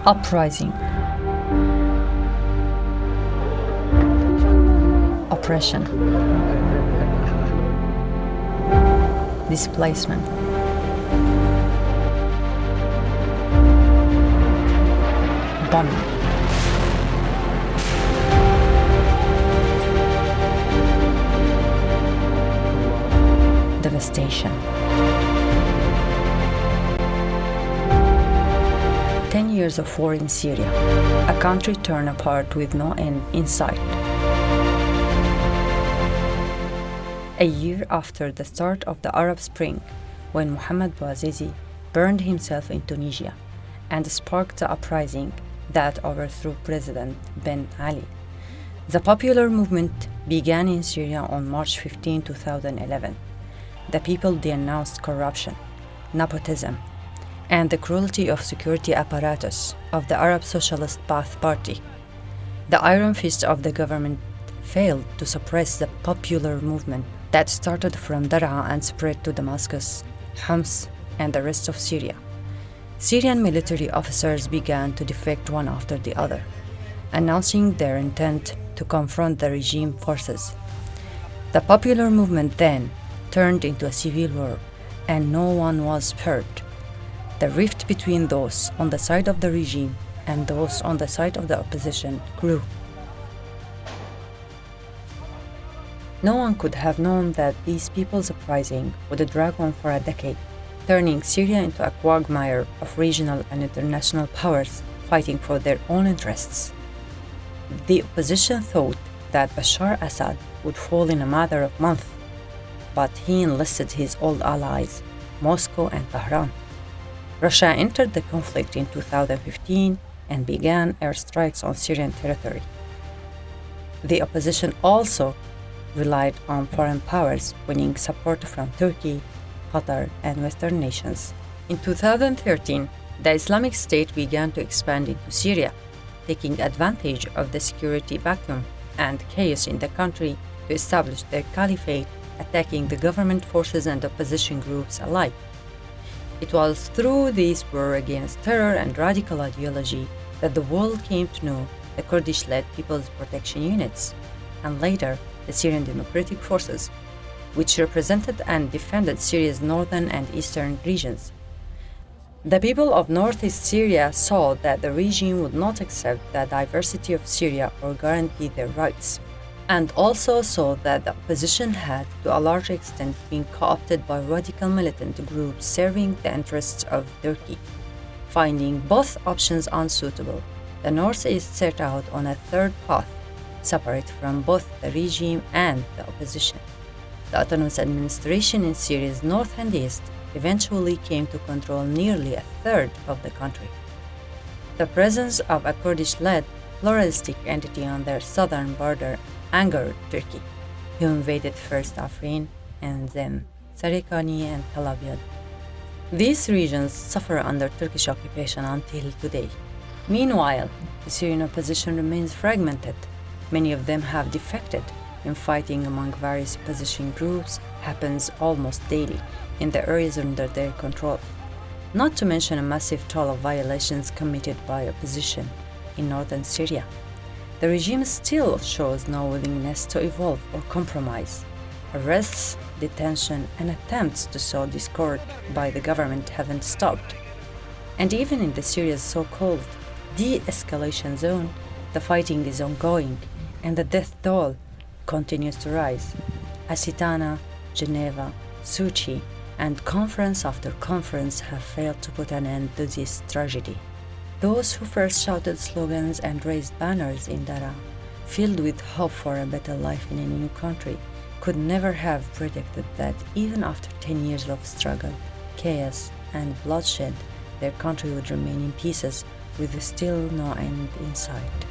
Uprising, oppression, displacement, bombing, devastation. 10 years of war in Syria, a country torn apart with no end in sight. A year after the start of the Arab Spring, when Mohamed Bouazizi burned himself in Tunisia and sparked the uprising that overthrew President Ben Ali. The popular movement began in Syria on March 15, 2011. The people denounced corruption, nepotism, and the cruelty of security apparatus of the Arab Socialist Ba'ath Party. The iron fist of the government failed to suppress the popular movement that started from Daraa and spread to Damascus, Homs, and the rest of Syria. Syrian military officers began to defect one after the other, announcing their intent to confront the regime forces. The popular movement then turned into a civil war, and no one was spared. The rift between those on the side of the regime and those on the side of the opposition grew. No one could have known that these people's uprising would drag on for a decade, turning Syria into a quagmire of regional and international powers fighting for their own interests. The opposition thought that Bashar Assad would fall in a matter of months, but he enlisted his old allies, Moscow and Tehran. Russia entered the conflict in 2015 and began airstrikes on Syrian territory. The opposition also relied on foreign powers, winning support from Turkey, Qatar, and Western nations. In 2013, the Islamic State began to expand into Syria, taking advantage of the security vacuum and chaos in the country to establish their caliphate, attacking the government forces and opposition groups alike. It was through this war against terror and radical ideology that the world came to know the Kurdish-led People's Protection Units, and later the Syrian Democratic Forces, which represented and defended Syria's northern and eastern regions. The people of northeast Syria saw that the regime would not accept the diversity of Syria or guarantee their rights, and also saw that the opposition had, to a large extent, been co-opted by radical militant groups serving the interests of Turkey. Finding both options unsuitable, the Northeast set out on a third path, separate from both the regime and the opposition. The autonomous administration in Syria's north and east eventually came to control nearly a third of the country. The presence of a Kurdish-led, pluralistic entity on their southern border angered Turkey, who invaded first Afrin and then Sarikani and Tel Abyad. These regions suffer under Turkish occupation until today. Meanwhile, the Syrian opposition remains fragmented. Many of them have defected. Infighting among various opposition groups happens almost daily in the areas under their control, not to mention a massive toll of violations committed by opposition in northern Syria. The regime still shows no willingness to evolve or compromise. Arrests, detention, and attempts to sow discord by the government haven't stopped. And even in the Syria's so-called de-escalation zone, the fighting is ongoing and the death toll continues to rise. Asitana, Geneva, Sochi, and conference after conference have failed to put an end to this tragedy. Those who first shouted slogans and raised banners in Daraa, filled with hope for a better life in a new country, could never have predicted that even after 10 years of struggle, chaos, and bloodshed, their country would remain in pieces with still no end in sight.